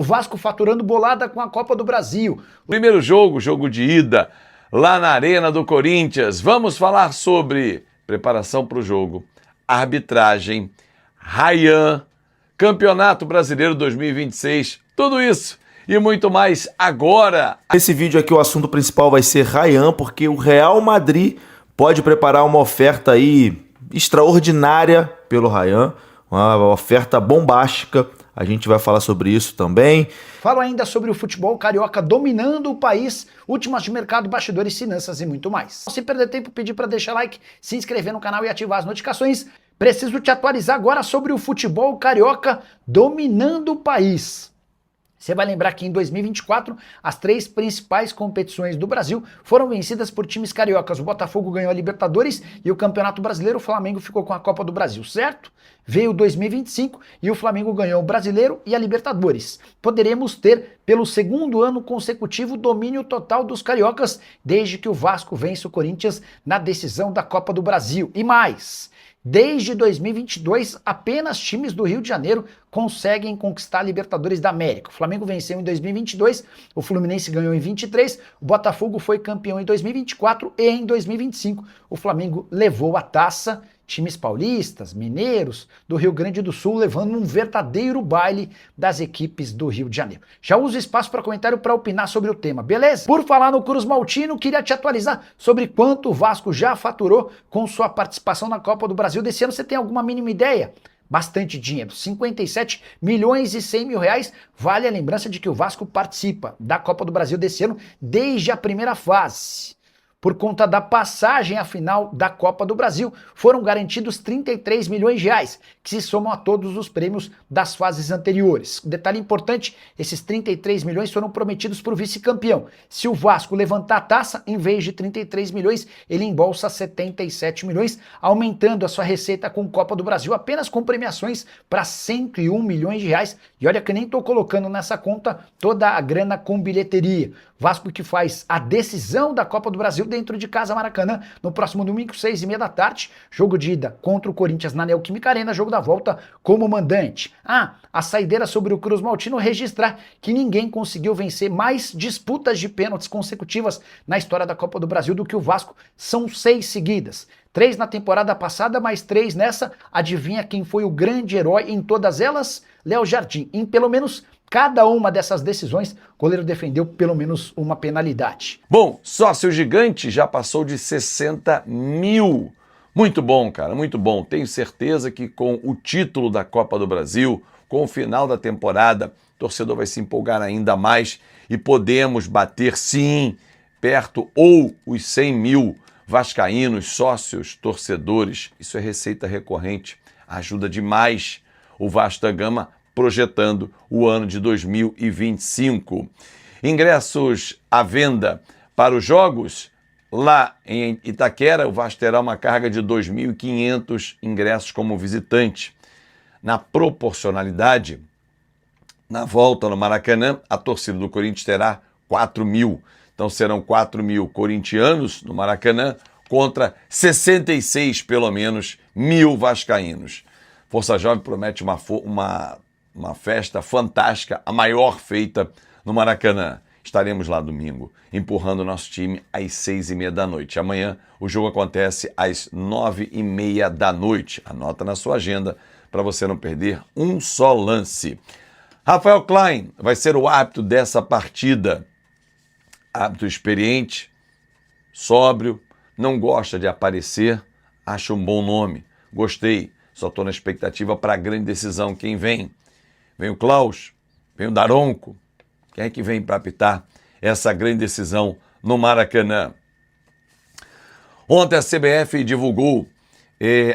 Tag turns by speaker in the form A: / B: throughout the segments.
A: O Vasco faturando bolada com a Copa do Brasil.
B: Primeiro jogo de ida, lá na Arena do Corinthians. Vamos falar sobre preparação para o jogo, arbitragem, Ryan, Campeonato Brasileiro 2026, tudo isso e muito mais agora.
C: Nesse vídeo aqui o assunto principal vai ser Ryan, porque o Real Madrid pode preparar uma oferta aí extraordinária pelo Ryan, uma oferta bombástica. A gente vai falar sobre isso também.
A: Falo ainda sobre o futebol carioca dominando o país, últimas de mercado, bastidores, finanças e muito mais. Sem perder tempo, pedir para deixar like, se inscrever no canal e ativar as notificações. Preciso te atualizar agora sobre o futebol carioca dominando o país. Você vai lembrar que em 2024, as 3 principais competições do Brasil foram vencidas por times cariocas. O Botafogo ganhou a Libertadores e o Campeonato Brasileiro, o Flamengo ficou com a Copa do Brasil, certo? Veio 2025 e o Flamengo ganhou o Brasileiro e a Libertadores. Poderemos ter, pelo 2º ano consecutivo, domínio total dos cariocas, desde que o Vasco vence o Corinthians na decisão da Copa do Brasil. E mais... Desde 2022, apenas times do Rio de Janeiro conseguem conquistar a Libertadores da América. O Flamengo venceu em 2022, o Fluminense ganhou em 23, o Botafogo foi campeão em 2024 e em 2025 o Flamengo levou a taça. Times paulistas, mineiros, do Rio Grande do Sul, levando um verdadeiro baile das equipes do Rio de Janeiro. Já uso espaço para comentário para opinar sobre o tema, beleza? Por falar no Cruz Maltino, queria te atualizar sobre quanto o Vasco já faturou com sua participação na Copa do Brasil desse ano. Você tem alguma mínima ideia? Bastante dinheiro, 57 milhões e 100 mil reais. Vale a lembrança de que o Vasco participa da Copa do Brasil desse ano desde a primeira fase. Por conta da passagem à final da Copa do Brasil, foram garantidos 33 milhões de reais, que se somam a todos os prêmios das fases anteriores. Detalhe importante, esses 33 milhões foram prometidos para o vice-campeão. Se o Vasco levantar a taça, em vez de 33 milhões, ele embolsa 77 milhões, aumentando a sua receita com Copa do Brasil apenas com premiações para 101 milhões de reais. E olha que nem estou colocando nessa conta toda a grana com bilheteria. Vasco que faz a decisão da Copa do Brasil dentro de casa, Maracanã, no próximo domingo, 6h30 da tarde, jogo de ida contra o Corinthians na Neoquímica Arena, jogo da volta como mandante. A saideira sobre o Cruz Maltino registrar que ninguém conseguiu vencer mais disputas de pênaltis consecutivas na história da Copa do Brasil do que o Vasco, são 6 seguidas. 3 na temporada passada, mais 3 nessa. Adivinha quem foi o grande herói em todas elas? Léo Jardim. Em pelo menos cada uma dessas decisões, o goleiro defendeu pelo menos uma penalidade.
B: Bom, sócio gigante já passou de 60 mil. Muito bom, cara, muito bom. Tenho certeza que com o título da Copa do Brasil, com o final da temporada, o torcedor vai se empolgar ainda mais e podemos bater, sim, perto ou os 100 mil vascaínos, sócios, torcedores. Isso é receita recorrente, ajuda demais o Vasco da Gama projetando o ano de 2025. Ingressos à venda para os jogos lá em Itaquera. O Vasco terá uma carga de 2.500 ingressos como visitante. Na proporcionalidade, na volta no Maracanã, a torcida do Corinthians terá 4 mil. Então serão 4 mil corintianos no Maracanã contra 66, pelo menos, mil vascaínos. Força Jovem promete uma festa fantástica, a maior feita no Maracanã. Estaremos lá domingo, empurrando o nosso time às 6h30 da noite. Amanhã o jogo acontece às 9h30 da noite. Anota na sua agenda para você não perder um só lance. Rafael Klein vai ser o árbitro dessa partida. Árbitro experiente, sóbrio, não gosta de aparecer, acha um bom nome. Gostei, só estou na expectativa para a grande decisão. Quem vem? Vem o Klaus, vem o Daronco. Quem é que vem para apitar essa grande decisão no Maracanã? Ontem a CBF divulgou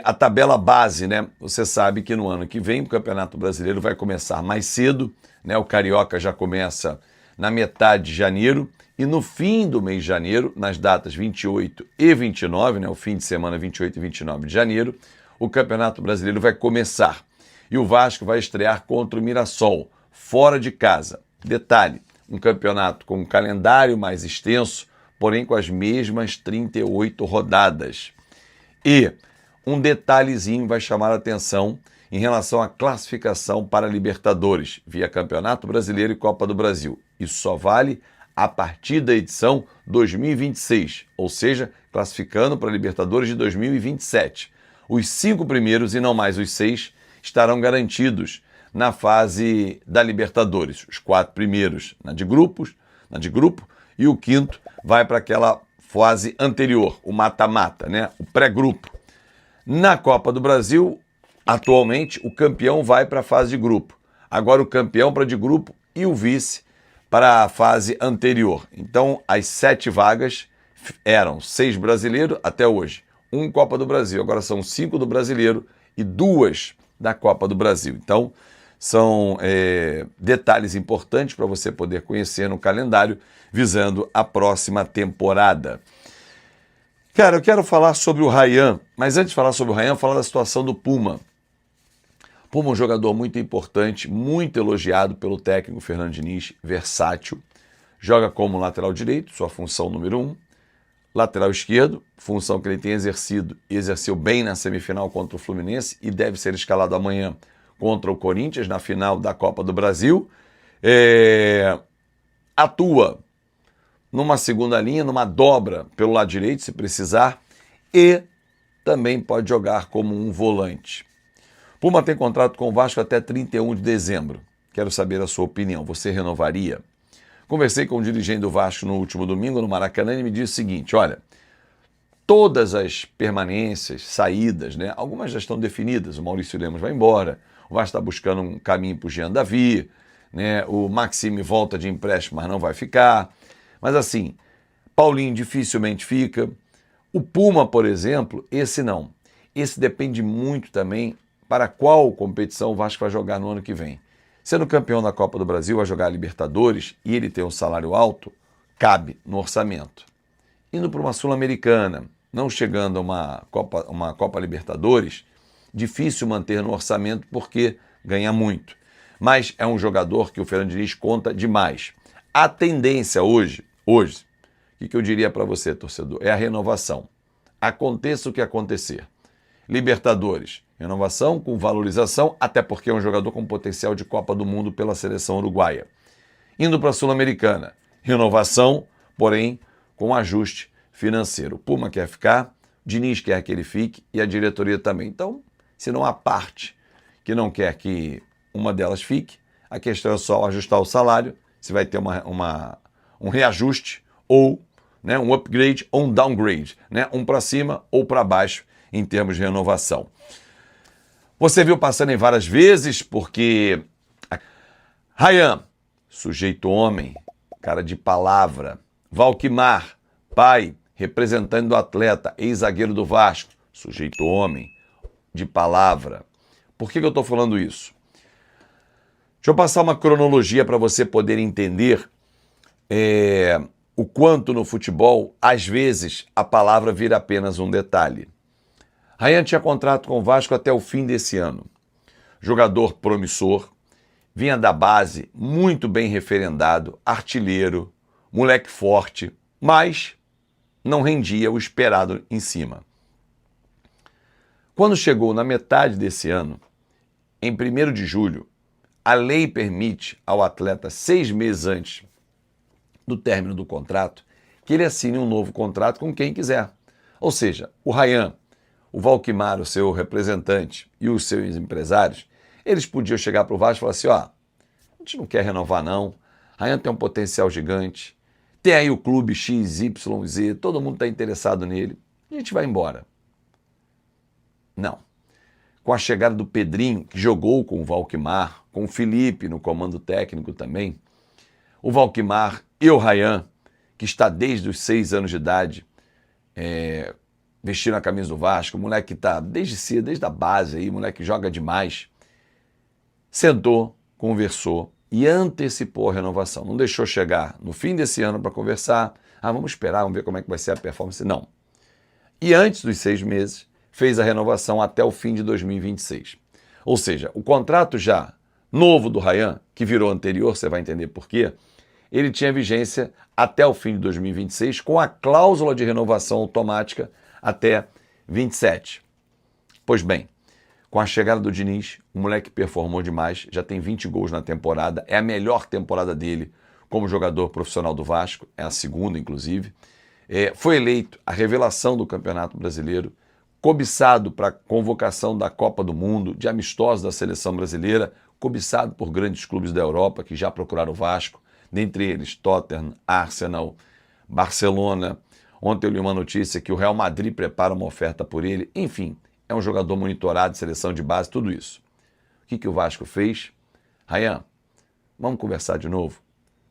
B: a tabela base, né? Você sabe que no ano que vem o Campeonato Brasileiro vai começar mais cedo, né? O Carioca já começa na metade de janeiro e no fim do mês de janeiro, nas datas 28 e 29, né? O fim de semana 28 e 29 de janeiro, o Campeonato Brasileiro vai começar. E o Vasco vai estrear contra o Mirassol, fora de casa. Detalhe, um campeonato com um calendário mais extenso, porém com as mesmas 38 rodadas. E um detalhezinho vai chamar a atenção em relação à classificação para a Libertadores, via Campeonato Brasileiro e Copa do Brasil. Isso só vale a partir da edição 2026, ou seja, classificando para a Libertadores de 2027. Os 5 primeiros e não mais os 6 estarão garantidos na fase da Libertadores. Os 4 primeiros na de grupo, e o 5º vai para aquela fase anterior, o mata-mata, né? O pré-grupo. Na Copa do Brasil, atualmente, o campeão vai para a fase de grupo. Agora o campeão para de grupo e o vice para a fase anterior. Então, as 7 vagas eram 6 brasileiros até hoje. 1 Copa do Brasil, agora são 5 do brasileiro e 2 da Copa do Brasil. Então, são detalhes importantes para você poder conhecer no calendário, visando a próxima temporada. Cara, eu quero falar sobre o Ryan, mas antes de falar sobre o Ryan, falar da situação do Puma. Puma é um jogador muito importante, muito elogiado pelo técnico Fernando Diniz, versátil. Joga como lateral direito, sua função número 1. Lateral esquerdo, função que ele tem exercido e exerceu bem na semifinal contra o Fluminense e deve ser escalado amanhã contra o Corinthians na final da Copa do Brasil. Atua numa segunda linha, numa dobra pelo lado direito, se precisar, e também pode jogar como um volante. Puma tem contrato com o Vasco até 31 de dezembro. Quero saber a sua opinião. Você renovaria? Conversei com o dirigente do Vasco no último domingo, no Maracanã, e me disse o seguinte, olha, todas as permanências, saídas, né, algumas já estão definidas, o Maurício Lemos vai embora, o Vasco está buscando um caminho para o Jean Davi, né, o Maxime volta de empréstimo, mas não vai ficar. Mas assim, Paulinho dificilmente fica. O Puma, por exemplo, esse não. Esse depende muito também para qual competição o Vasco vai jogar no ano que vem. Sendo campeão da Copa do Brasil, vai jogar a Libertadores e ele tem um salário alto, cabe no orçamento. Indo para uma Sul-Americana, não chegando a uma Copa Libertadores, difícil manter no orçamento porque ganha muito. Mas é um jogador que o Fernando Diniz conta demais. A tendência hoje, o que eu diria para você, torcedor, é a renovação. Aconteça o que acontecer. Libertadores, renovação com valorização, até porque é um jogador com potencial de Copa do Mundo pela seleção uruguaia. Indo para a Sul-Americana, renovação, porém com ajuste financeiro. O Puma quer ficar, Diniz quer que ele fique e a diretoria também. Então, se não há parte que não quer que uma delas fique, a questão é só ajustar o salário, se vai ter um reajuste ou, né, um upgrade ou um downgrade, né, um para cima ou para baixo em termos de renovação. Você viu passando em várias vezes porque Ryan, sujeito homem, cara de palavra. Valquimar, pai, representante do atleta, ex-zagueiro do Vasco, sujeito homem, de palavra. Por que eu estou falando isso? Deixa eu passar uma cronologia para você poder entender o quanto no futebol, às vezes, a palavra vira apenas um detalhe. Ryan tinha contrato com o Vasco até o fim desse ano. Jogador promissor, vinha da base, muito bem referendado, artilheiro, moleque forte, mas não rendia o esperado em cima. Quando chegou na metade desse ano, em 1º de julho, a lei permite ao atleta 6 meses antes do término do contrato que ele assine um novo contrato com quem quiser. Ou seja, o Ryan, o Valquimar, o seu representante e os seus empresários, eles podiam chegar para o Vasco e falar assim, ó, a gente não quer renovar não, Ryan tem um potencial gigante, tem aí o clube XYZ, todo mundo está interessado nele, a gente vai embora. Não. Com a chegada do Pedrinho, que jogou com o Valquimar, com o Felipe no comando técnico também, o Valquimar e o Ryan, que está desde os 6 anos de idade, vestindo a camisa do Vasco, o moleque que está desde cedo, desde a base aí, o moleque joga demais, sentou, conversou e antecipou a renovação. Não deixou chegar no fim desse ano para conversar, vamos esperar, vamos ver como é que vai ser a performance. Não. E antes dos 6 meses, fez a renovação até o fim de 2026. Ou seja, o contrato já novo do Ryan, que virou anterior, você vai entender por quê, ele tinha vigência até o fim de 2026, com a cláusula de renovação automática até 27. Pois bem, Com a chegada do Diniz, o moleque performou demais, já tem 20 gols na temporada, é a melhor temporada dele como jogador profissional do Vasco, é a segunda, inclusive. Foi eleito a revelação do Campeonato Brasileiro, cobiçado para a convocação da Copa do Mundo, de amistosos da seleção brasileira, cobiçado por grandes clubes da Europa que já procuraram o Vasco, dentre eles Tottenham, Arsenal, Barcelona. Ontem eu li uma notícia que o Real Madrid prepara uma oferta por ele. Enfim, é um jogador monitorado de seleção de base, tudo isso. O que o Vasco fez? Rayan, vamos conversar de novo?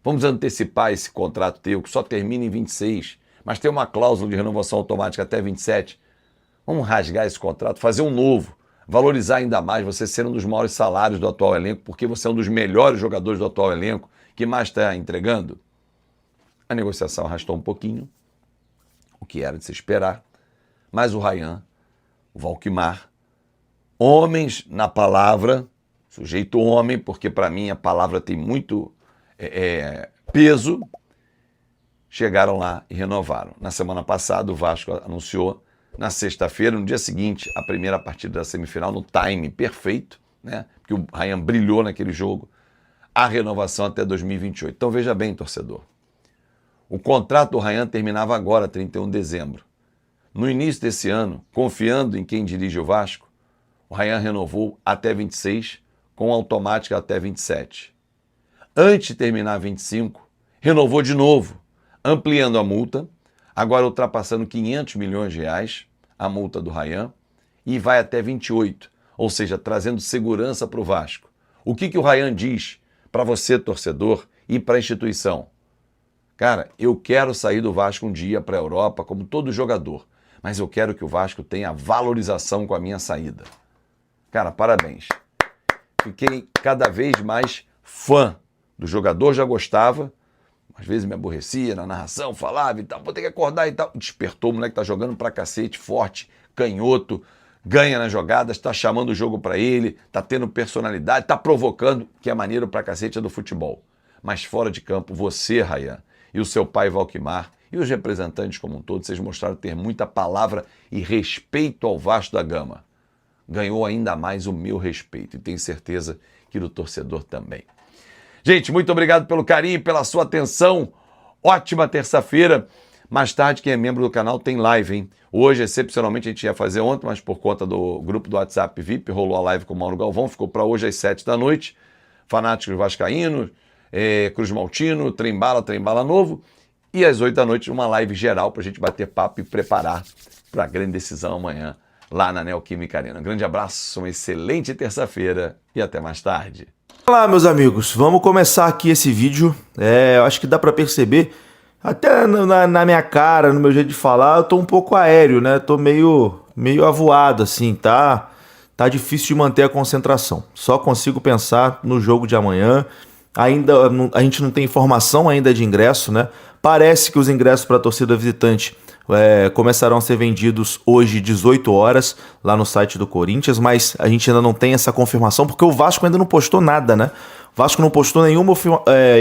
B: Vamos antecipar esse contrato teu, que só termina em 26, mas tem uma cláusula de renovação automática até 27. Vamos rasgar esse contrato, fazer um novo, valorizar ainda mais você ser um dos maiores salários do atual elenco, porque você é um dos melhores jogadores do atual elenco, que mais está entregando. A negociação arrastou um pouquinho, o que era de se esperar, mas o Rayan, o Valquimar, homens na palavra, sujeito homem, porque para mim a palavra tem muito peso, chegaram lá e renovaram. Na semana passada o Vasco anunciou, na sexta-feira, no dia seguinte, a primeira partida da semifinal, no time perfeito, né? Porque o Rayan brilhou naquele jogo, a renovação até 2028. Então veja bem, torcedor, o contrato do Rayan terminava agora, 31 de dezembro. No início desse ano, confiando em quem dirige o Vasco, o Rayan renovou até 26, com automática até 27. Antes de terminar 25, renovou de novo, ampliando a multa, agora ultrapassando 500 milhões de reais, a multa do Rayan, e vai até 28, ou seja, trazendo segurança para o Vasco. O que o Rayan diz para você, torcedor, e para a instituição? Cara, eu quero sair do Vasco um dia para a Europa, como todo jogador, mas eu quero que o Vasco tenha valorização com a minha saída. Cara, parabéns. Fiquei cada vez mais fã do jogador, já gostava, às vezes me aborrecia na narração, falava e tal, vou ter que acordar e tal. Despertou, o moleque tá jogando pra cacete, forte, canhoto, ganha nas jogadas, tá chamando o jogo pra ele, tá tendo personalidade, tá provocando, que é maneiro pra cacete, é do futebol. Mas fora de campo, você, Rayan, e o seu pai Valquimar, e os representantes como um todo, vocês mostraram ter muita palavra e respeito ao Vasco da Gama. Ganhou ainda mais o meu respeito, e tenho certeza que do torcedor também. Gente, muito obrigado pelo carinho, pela sua atenção. Ótima terça-feira. Mais tarde, quem é membro do canal tem live, hein? Hoje, excepcionalmente, a gente ia fazer ontem, mas por conta do grupo do WhatsApp VIP, rolou a live com o Mauro Galvão, ficou para hoje às 7 da noite. Fanáticos vascaínos, Cruz Maltino, Trem-Bala Novo. E às 8 da noite, uma live geral para a gente bater papo e preparar para a grande decisão amanhã, lá na Neoquímica Arena. Um grande abraço, uma excelente terça-feira e até mais tarde.
C: Olá, meus amigos, vamos começar aqui esse vídeo. Eu acho que dá pra perceber, até na minha cara, no meu jeito de falar, eu tô um pouco aéreo, né? Tô meio avoado, assim, tá difícil de manter a concentração. Só consigo pensar no jogo de amanhã. A gente não tem informação ainda de ingresso, né? Parece que os ingressos para a torcida visitante começarão a ser vendidos hoje, 18 horas, lá no site do Corinthians, mas a gente ainda não tem essa confirmação, porque o Vasco ainda não postou nada, né? O Vasco não postou nenhuma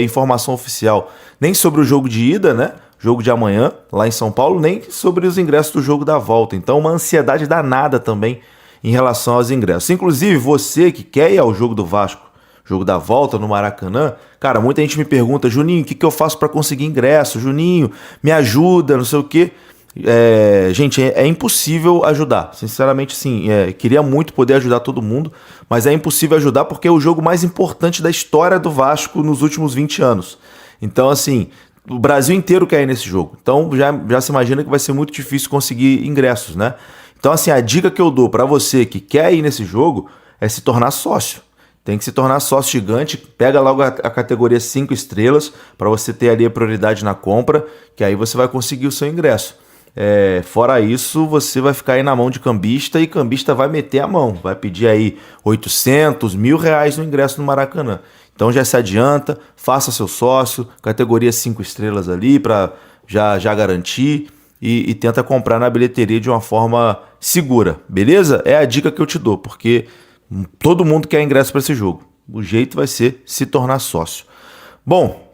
C: informação oficial, nem sobre o jogo de ida, né? Jogo de amanhã, lá em São Paulo, nem sobre os ingressos do jogo da volta. Então, uma ansiedade danada também em relação aos ingressos. Inclusive, você que quer ir ao jogo do Vasco, jogo da volta no Maracanã, cara, muita gente me pergunta, Juninho, o que eu faço para conseguir ingresso? Juninho, me ajuda, não sei o quê. Gente, é impossível ajudar. Sinceramente, sim, queria muito poder ajudar todo mundo, mas é impossível ajudar porque é o jogo mais importante da história do Vasco nos últimos 20 anos. Então, assim, o Brasil inteiro quer ir nesse jogo. Então, já se imagina que vai ser muito difícil conseguir ingressos, né? Então, assim, a dica que eu dou para você que quer ir nesse jogo é se tornar sócio. Tem que se tornar sócio gigante, pega logo a categoria 5 estrelas para você ter ali a prioridade na compra, que aí você vai conseguir o seu ingresso. Fora isso, você vai ficar aí na mão de cambista e cambista vai meter a mão, vai pedir aí 800, R$1.000 no ingresso no Maracanã. Então já se adianta, faça seu sócio, categoria 5 estrelas ali para já garantir e tenta comprar na bilheteria de uma forma segura, beleza? É a dica que eu te dou, porque todo mundo quer ingresso para esse jogo. O jeito vai ser se tornar sócio. Bom,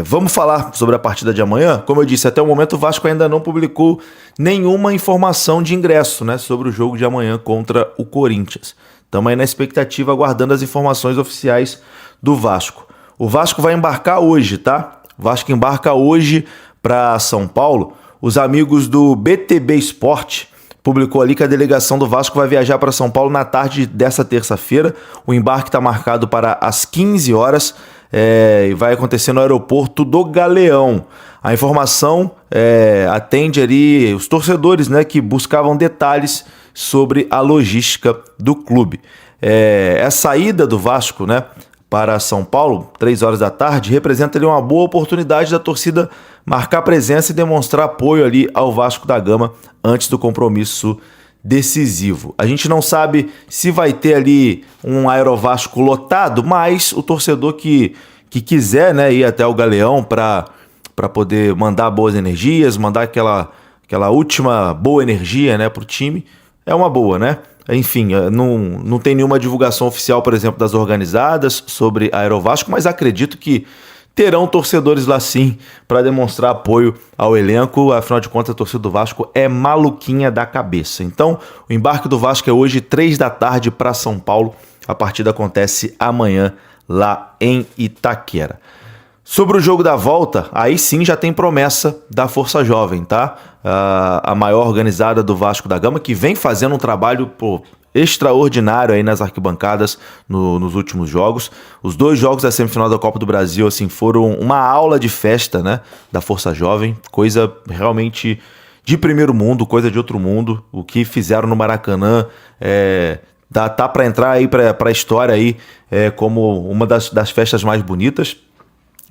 C: Vamos falar sobre a partida de amanhã. Como eu disse, até o momento o Vasco ainda não publicou nenhuma informação de ingresso, né, sobre o jogo de amanhã contra o Corinthians. Estamos aí na expectativa, aguardando as informações oficiais do Vasco. O Vasco vai embarcar hoje, tá? O Vasco embarca hoje para São Paulo. Os amigos do BTB Esporte publicou ali que a delegação do Vasco vai viajar para São Paulo na tarde dessa terça-feira. O embarque está marcado para as 15 horas e vai acontecer no aeroporto do Galeão. A informação atende ali os torcedores, né, que buscavam detalhes sobre a logística do clube. A saída do Vasco, né, para São Paulo, 3 horas da tarde, representa ali uma boa oportunidade da torcida marcar presença e demonstrar apoio ali ao Vasco da Gama antes do compromisso decisivo. A gente não sabe se vai ter ali um Aerovasco lotado, mas o torcedor que quiser, né, ir até o Galeão para poder mandar boas energias, mandar aquela última boa energia, né, para o time, é uma boa, né? Enfim, não tem nenhuma divulgação oficial, por exemplo, das organizadas sobre a Aerovasco, mas acredito que terão torcedores lá sim para demonstrar apoio ao elenco. Afinal de contas, a torcida do Vasco é maluquinha da cabeça. Então, o embarque do Vasco é hoje, 3 da tarde, para São Paulo. A partida acontece amanhã lá em Itaquera. Sobre o jogo da volta, aí sim já tem promessa da Força Jovem, tá? A maior organizada do Vasco da Gama, que vem fazendo um trabalho extraordinário aí nas arquibancadas nos últimos jogos. Os 2 jogos da semifinal da Copa do Brasil assim, foram uma aula de festa, né, da Força Jovem, coisa realmente de primeiro mundo, coisa de outro mundo. O que fizeram no Maracanã tá para entrar aí para a história aí, como uma das festas mais bonitas.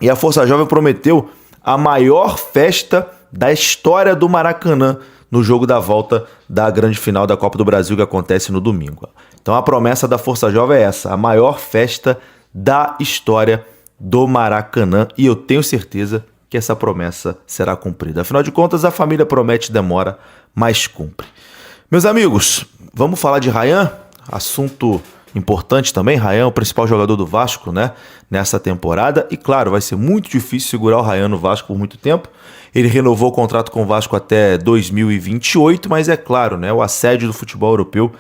C: E a Força Jovem prometeu a maior festa da história do Maracanã no jogo da volta da grande final da Copa do Brasil, que acontece no domingo. Então a promessa da Força Jovem é essa, a maior festa da história do Maracanã, e eu tenho certeza que essa promessa será cumprida. Afinal de contas, a família promete, demora, mas cumpre. Meus amigos, vamos falar de Rayan? Assunto importante também. Rayan é o principal jogador do Vasco, né, nessa temporada, e claro, vai ser muito difícil segurar o Rayan no Vasco por muito tempo. Ele renovou o contrato com o Vasco até 2028, mas é claro, né, o assédio do futebol europeu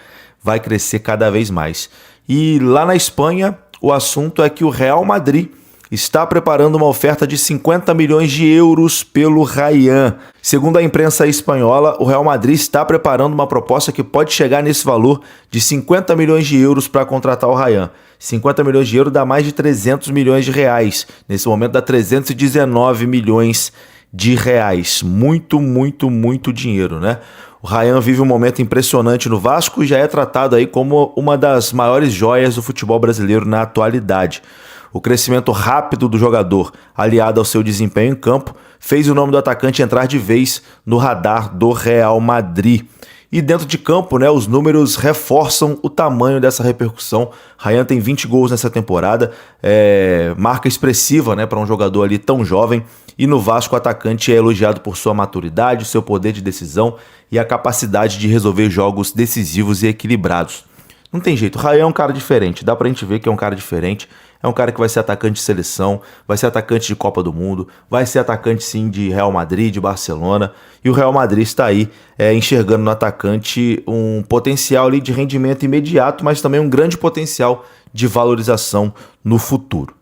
C: vai crescer cada vez mais. E lá na Espanha, o assunto é que o Real Madrid está preparando uma oferta de 50 milhões de euros pelo Rayan. Segundo a imprensa espanhola, o Real Madrid está preparando uma proposta que pode chegar nesse valor de 50 milhões de euros para contratar o Rayan. 50 milhões de euros dá mais de 300 milhões de reais. Nesse momento dá 319 milhões de reais. Muito, muito, muito dinheiro, né? O Rayan vive um momento impressionante no Vasco e já é tratado aí como uma das maiores joias do futebol brasileiro na atualidade. O crescimento rápido do jogador, aliado ao seu desempenho em campo, fez o nome do atacante entrar de vez no radar do Real Madrid. E dentro de campo, né, os números reforçam o tamanho dessa repercussão. Rayan tem 20 gols nessa temporada, marca expressiva, né, para um jogador ali tão jovem. E no Vasco o atacante é elogiado por sua maturidade, seu poder de decisão e a capacidade de resolver jogos decisivos e equilibrados. Não tem jeito, o Rayan é um cara diferente, dá pra gente ver que é um cara diferente. É um cara que vai ser atacante de seleção, vai ser atacante de Copa do Mundo, vai ser atacante sim de Real Madrid, de Barcelona. E o Real Madrid está aí enxergando no atacante um potencial ali de rendimento imediato, mas também um grande potencial de valorização no futuro.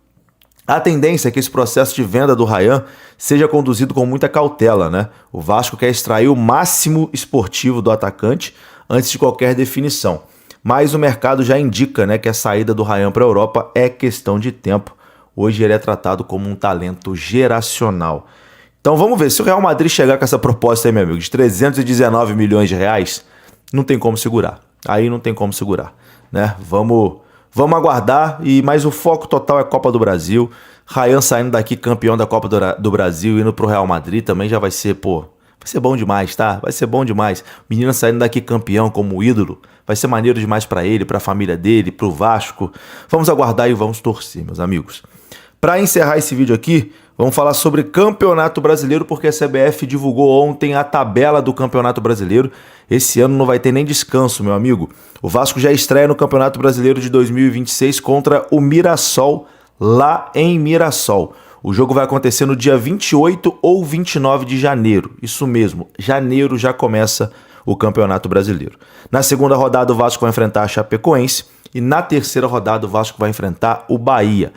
C: A tendência é que esse processo de venda do Rayan seja conduzido com muita cautela, né? O Vasco quer extrair o máximo esportivo do atacante antes de qualquer definição. Mas o mercado já indica, né, que a saída do Rayan para a Europa é questão de tempo. Hoje ele é tratado como um talento geracional. Então vamos ver, se o Real Madrid chegar com essa proposta aí, meu amigo, de 319 milhões de reais, não tem como segurar. Aí não tem como segurar, né? Vamos aguardar, mas o foco total é Copa do Brasil. Rayan saindo daqui campeão da Copa do Brasil, indo pro Real Madrid também já vai ser, vai ser bom demais, tá? Vai ser bom demais. Menino saindo daqui campeão como ídolo, vai ser maneiro demais para ele, para a família dele, pro Vasco. Vamos aguardar e vamos torcer, meus amigos. Para encerrar esse vídeo aqui, vamos falar sobre Campeonato Brasileiro, porque a CBF divulgou ontem a tabela do Campeonato Brasileiro. Esse ano não vai ter nem descanso, meu amigo. O Vasco já estreia no Campeonato Brasileiro de 2026 contra o Mirassol, lá em Mirassol. O jogo vai acontecer no dia 28 ou 29 de janeiro. Isso mesmo, janeiro já começa o Campeonato Brasileiro. Na segunda rodada, o Vasco vai enfrentar a Chapecoense e na terceira rodada, o Vasco vai enfrentar o Bahia.